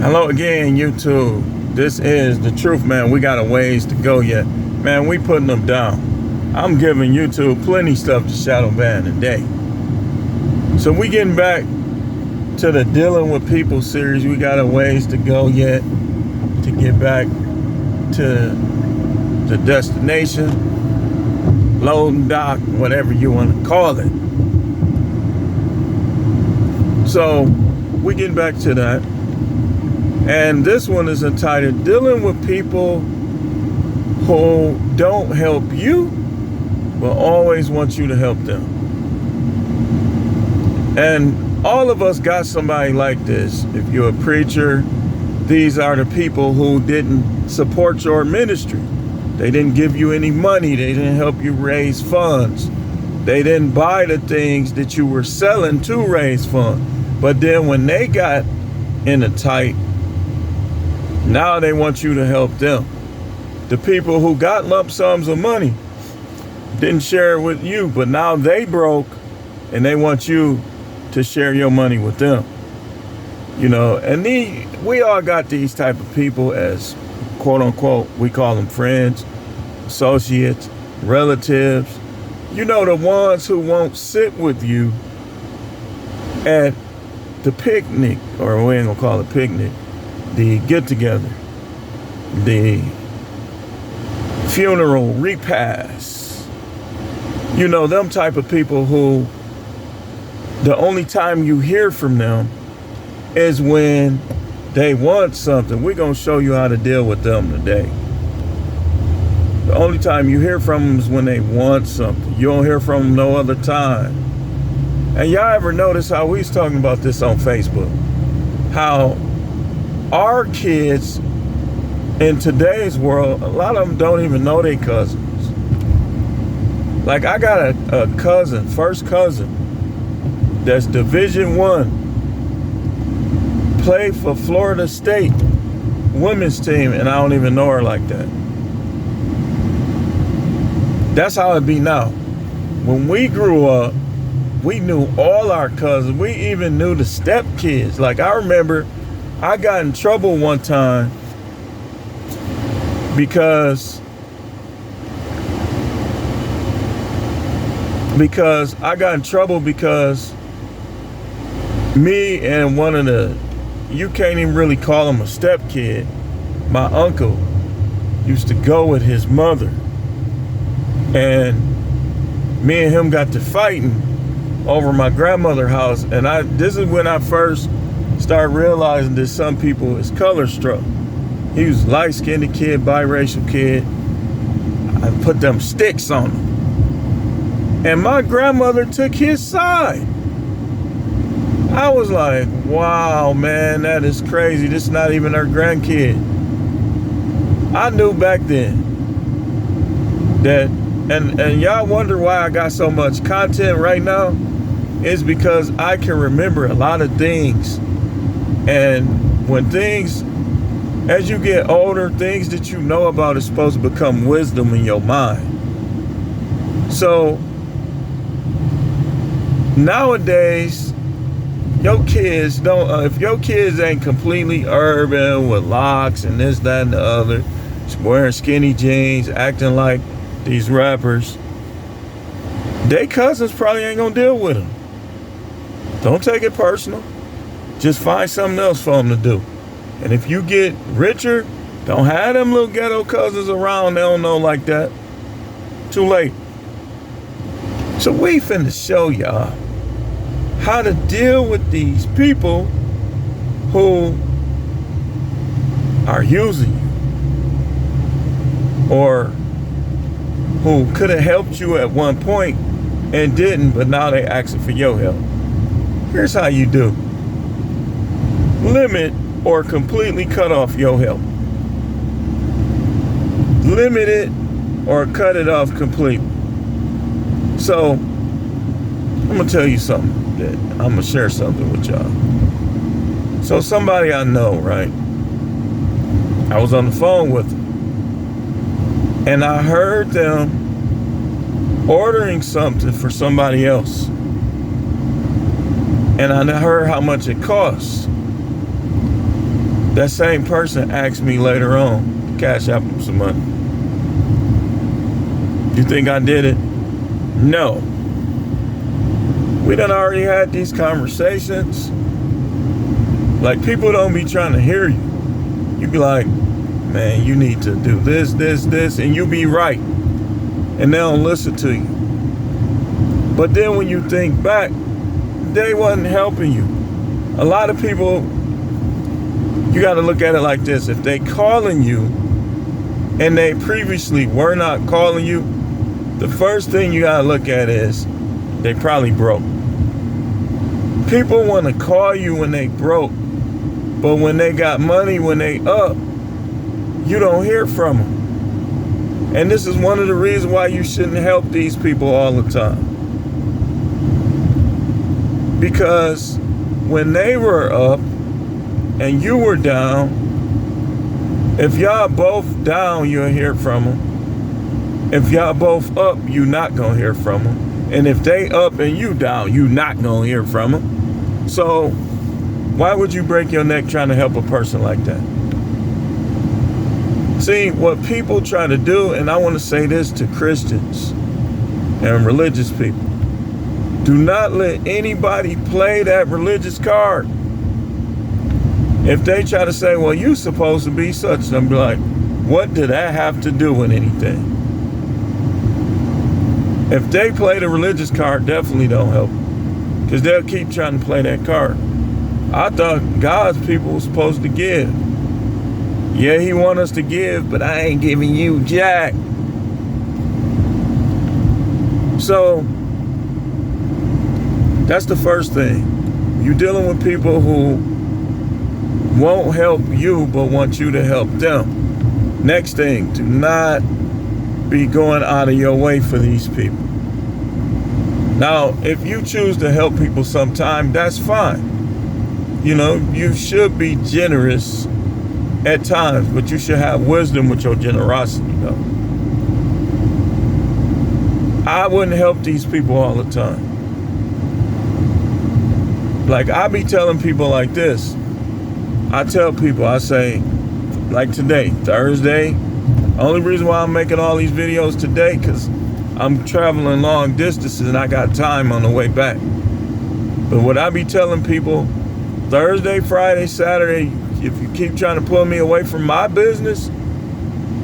Hello again, YouTube. This is the truth, man. We got a ways to go yet. Man, we putting them down. I'm giving YouTube plenty stuff to shadow ban today. So we getting back to the dealing with people series. We got a ways to go yet to get back to the destination, loading dock, whatever you want to call it. So we getting back to that. And this one is entitled Dealing with People Who Don't Help You, but always want you to help them. And all of us got somebody like this. If you're a preacher, these are the people who didn't support your ministry. They didn't give you any money. They didn't help you raise funds. They didn't buy the things that you were selling to raise funds. But then when they got in a tight, now they want you to help them. The people who got lump sums of money didn't share it with you, but now they broke and they want you to share your money with them. You know, and we all got these type of people as quote unquote, we call them friends, associates, relatives. You know, the ones who won't sit with you at the picnic, or we ain't gonna call it picnic, the get-together, the funeral repast. You know, them type of people who the only time you hear from them is when they want something. We're going to show you how to deal with them today. The only time you hear from them is when they want something. You don't hear from them no other time. And y'all ever notice how we was talking about this on Facebook? How our kids in today's world, a lot of them don't even know their cousins. Like I got a cousin, first cousin, that's Division I, played for Florida State women's team, and I don't even know her like that. That's how it be now. When we grew up, we knew all our cousins. We even knew the stepkids. Like I remember I got in trouble one time because me and one of the, you can't even really call him a stepkid, my uncle used to go with his mother, and me and him got to fighting over my grandmother's house. And this is when I first started realizing that some people is color struck. He was a light-skinned kid, biracial kid. I put them sticks on him. And my grandmother took his side. I was like, wow, man, that is crazy. This is not even her grandkid. I knew back then that, and y'all wonder why I got so much content right now? It's because I can remember a lot of things. And when things, as you get older, things that you know about is supposed to become wisdom in your mind. So nowadays, your kids don't, if your kids ain't completely urban with locks and this, that, and the other, wearing skinny jeans, acting like these rappers, they cousins probably ain't gonna deal with them. Don't take it personal. Just find something else for them to do. And if you get richer, don't have them little ghetto cousins around. They don't know like that. Too late. So we finna show y'all how to deal with these people who are using you, or who could have helped you at one point and didn't, but now they asking for your help. Here's how you do. Limit or completely cut off your help. Limit it or cut it off completely. So I'm gonna tell you something. I'm gonna share something with y'all. So somebody I know, right? I was on the phone with them, and I heard them ordering something for somebody else. And I heard how much it costs. That same person asked me later on to cash out some money. You think I did it? No. We done already had these conversations. Like, people don't be trying to hear you. You be like, man, you need to do this, and you be right. And they don't listen to you. But then when you think back, they wasn't helping you. A lot of people, you got to look at it like this. If they calling you and they previously were not calling you, the first thing you got to look at is they probably broke. People want to call you when they broke, but when they got money, when they up, you don't hear from them. And this is one of the reasons why you shouldn't help these people all the time. Because when they were up and you were down, if y'all both down, you'll hear from them. If y'all both up, you not gonna hear from them. And if they up and you down, you not gonna hear from them. So why would you break your neck trying to help a person like that? See, what people try to do, and I want to say this to Christians and religious people, do not let anybody play that religious card. If they try to say, well, you supposed to be such, I'm like, what did that have to do with anything? If they play the religious card, definitely don't help. Because they'll keep trying to play that card. I thought God's people were supposed to give. Yeah, he want us to give, but I ain't giving you jack. So, that's the first thing. You're dealing with people who won't help you, but want you to help them. Next thing, do not be going out of your way for these people. Now, if you choose to help people sometime, that's fine. You know, you should be generous at times, but you should have wisdom with your generosity, though. I wouldn't help these people all the time. Like, I be telling people like this. I tell people, I say, like today, Thursday, only reason why I'm making all these videos today, because I'm traveling long distances and I got time on the way back. But what I be telling people, Thursday, Friday, Saturday, if you keep trying to pull me away from my business,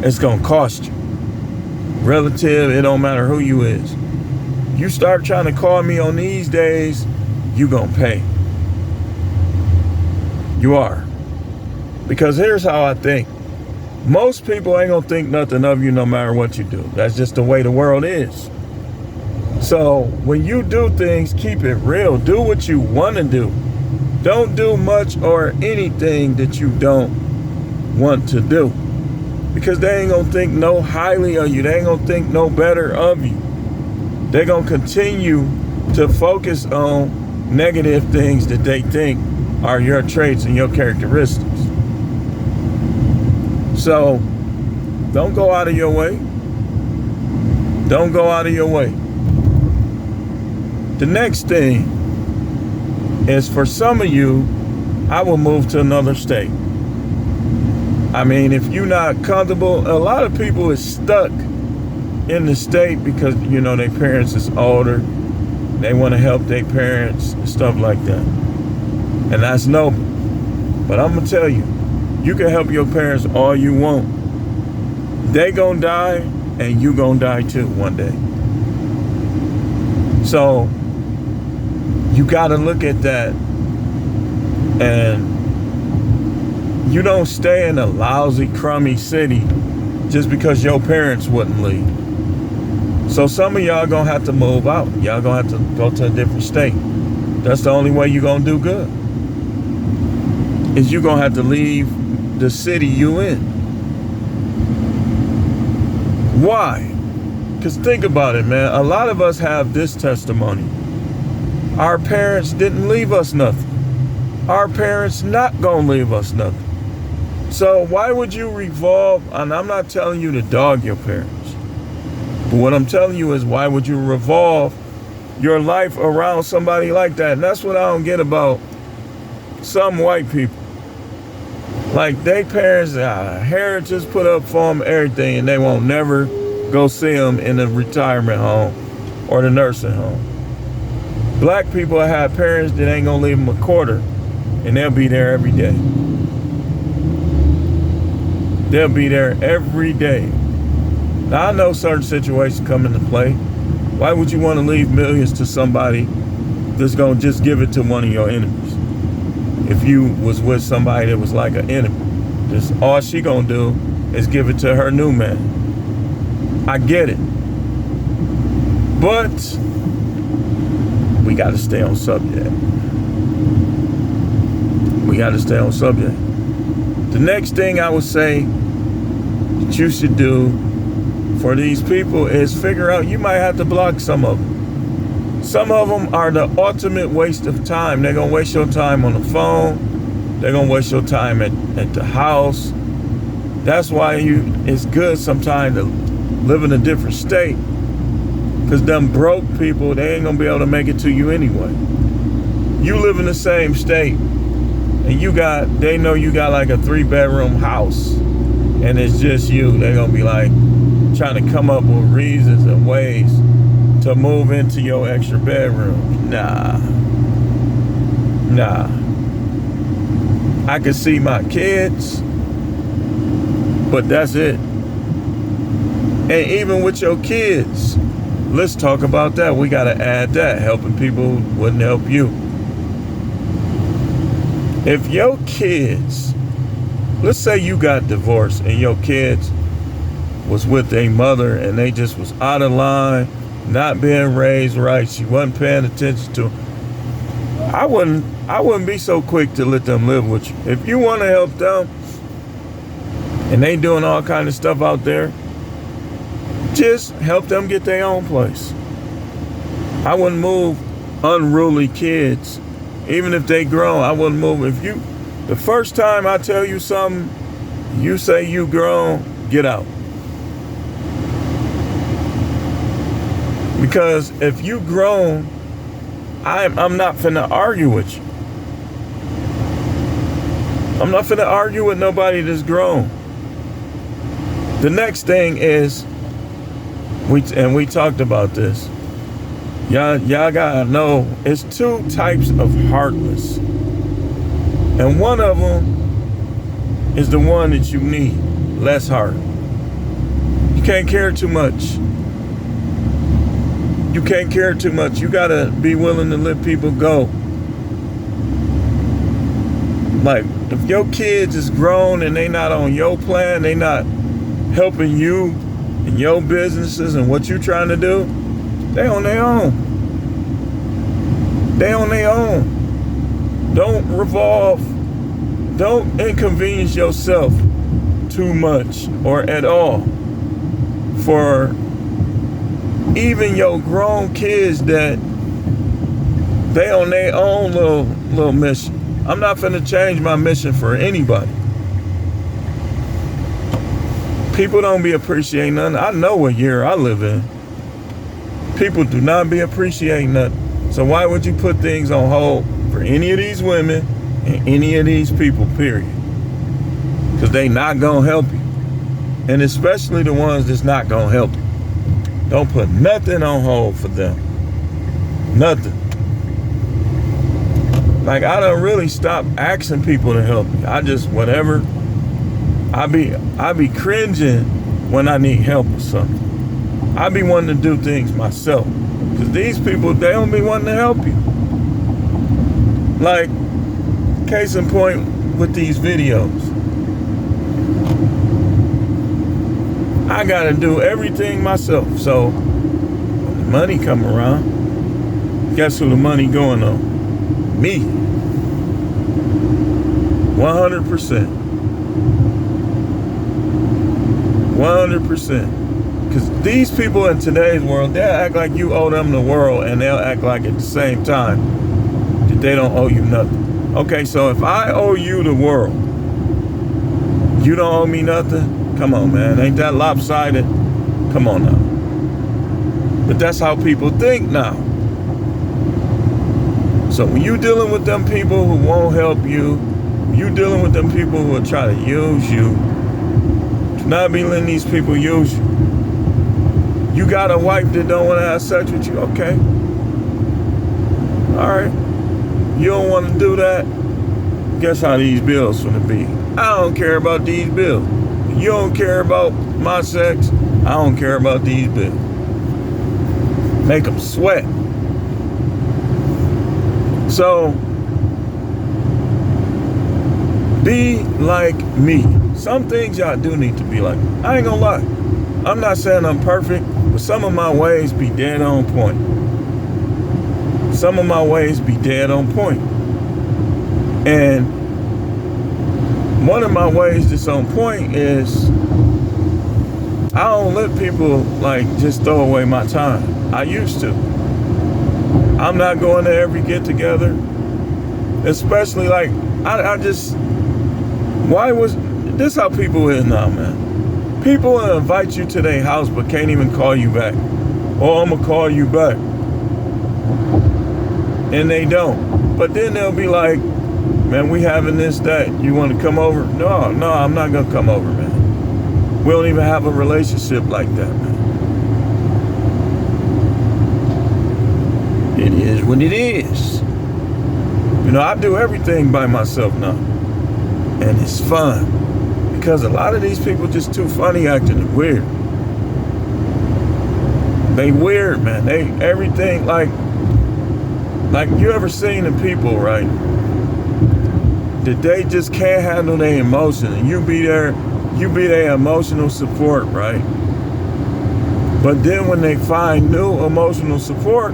it's gonna cost you. Relative, it don't matter who you is. You start trying to call me on these days, you gonna pay. You are. Because here's how I think. Most people ain't gonna think nothing of you no matter what you do. That's just the way the world is. So when you do things, keep it real. Do what you want to do. Don't do much or anything that you don't want to do. Because they ain't gonna think no highly of you. They ain't gonna think no better of you. They're gonna continue to focus on negative things that they think are your traits and your characteristics. So, don't go out of your way. Don't go out of your way. The next thing is, for some of you, I will move to another state. I mean, if you're not comfortable, a lot of people is stuck in the state because, you know, their parents is older. They want to help their parents and stuff like that. And that's noble. But I'm going to tell you, you can help your parents all you want. They gonna die and you gonna die too one day. So you gotta look at that, and you don't stay in a lousy, crummy city just because your parents wouldn't leave. So some of y'all gonna have to move out. Y'all gonna have to go to a different state. That's the only way you're gonna do good. Is you gonna have to leave the city you in. Why? Because think about it, man. A lot of us have this testimony. Our parents didn't leave us nothing. Our parents not gonna leave us nothing. So why would you revolve, and I'm not telling you to dog your parents, but what I'm telling you is, why would you revolve your life around somebody like that? And that's what I don't get about some white people. Like they parents, heritage put up for them everything, and they won't never go see them in the retirement home or the nursing home. Black people have parents that ain't gonna leave them a quarter, and they'll be there every day. They'll be there every day. Now I know certain situations come into play. Why would you want to leave millions to somebody that's gonna just give it to one of your enemies? If you was with somebody that was like an enemy, just all she gonna do is give it to her new man. I get it, but we got to stay on subject. We got to stay on subject. The next thing I would say that you should do for these people is figure out, you might have to block some of them. Some of them are the ultimate waste of time. They're going to waste your time on the phone. They're going to waste your time at the house. That's why it's good sometimes to live in a different state. Because them broke people, they ain't going to be able to make it to you anyway. You live in the same state, and they know you got like a 3-bedroom house, and it's just you. They're going to be like trying to come up with reasons and ways to move into your extra bedroom. Nah. I can see my kids, but that's it. And even with your kids, let's talk about that. We got to add that. Helping people wouldn't help you. If your kids, let's say you got divorced and your kids was with a mother and they just was out of line, not being raised right, she wasn't paying attention to, I wouldn't be so quick to let them live with you. If you want to help them and they doing all kind of stuff out there, just help them get their own place. I wouldn't move unruly kids. Even if they grown, I wouldn't move. The first time I tell you something, you say you grown, get out. Because if you grown, I'm not finna argue with you. I'm not finna argue with nobody that's grown. The next thing is, we talked about this. Y'all gotta know, it's 2 types of heartless. And one of them is the one that you need, less heart. You can't care too much. You can't care too much. You gotta be willing to let people go. Like, if your kids is grown and they not on your plan, they not helping you in your businesses and what you trying to do, they on their own. They on their own. Don't inconvenience yourself too much or at all for even your grown kids that they on their own little mission. I'm not finna change my mission for anybody. People don't be appreciating nothing. I know what year I live in. People do not be appreciating nothing. So why would you put things on hold for any of these women and any of these people, period? Because they not gonna help you. And especially the ones that's not gonna help you. Don't put nothing on hold for them. Nothing. Like, I done really stopped asking people to help me. I just, whatever. I be cringing when I need help with something. I be wanting to do things myself. Because these people, they don't be wanting to help you. Like, case in point with these videos. I gotta do everything myself. So, when the money come around, guess who the money going on? Me. 100%. 100%. Because these people in today's world, they'll act like you owe them the world, and they'll act like at the same time that they don't owe you nothing. Okay, so if I owe you the world, you don't owe me nothing? Come on, man. Ain't that lopsided? Come on now. But that's how people think now. So when you dealing with them people who won't help you, You dealing with them people who will try to use you. Do not be letting these people use you. You got a wife that don't want to have sex with you? Okay. All right. You don't want to do that? Guess how these bills gonna be? I don't care about these bills. You don't care about my sex. I don't care about these bills. Make them sweat. So, be like me. Some things y'all do need to be like. I ain't gonna lie. I'm not saying I'm perfect, but some of my ways be dead on point. Some of my ways be dead on point. And one of my ways that's on point is I don't let people like just throw away my time. I used to. I'm not going to every get together. Especially like I just why was this how people is now, man? People will invite you to their house but can't even call you back. Oh, I'm gonna call you back. And they don't. But then they'll be like, man, we having this, that. You want to come over? No, I'm not gonna come over, man. We don't even have a relationship like that, man. It is what it is. You know, I do everything by myself now. And it's fun. Because a lot of these people just too funny acting weird. They weird, man. They everything like you ever seen the people, right? That they just can't handle their emotion, and you be their emotional support, right? But then when they find new emotional support,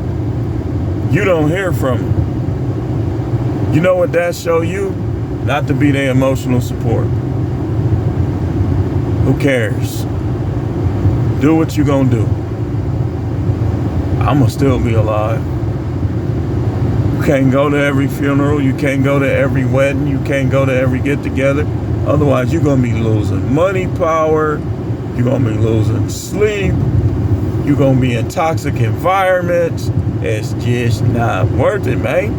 you don't hear from them. You know what that show you? Not to be their emotional support. Who cares? Do what you gonna do. I'ma still be alive. You can't go to every funeral. You can't go to every wedding. You can't go to every get together. Otherwise, you're going to be losing money power. You're going to be losing sleep. You're going to be in toxic environments. It's just not worth it, man.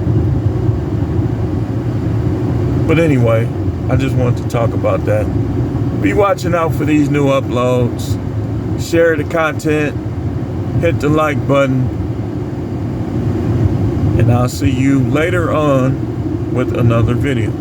But anyway, I just wanted to talk about that. Be watching out for these new uploads. Share the content. Hit the like button. And I'll see you later on with another video.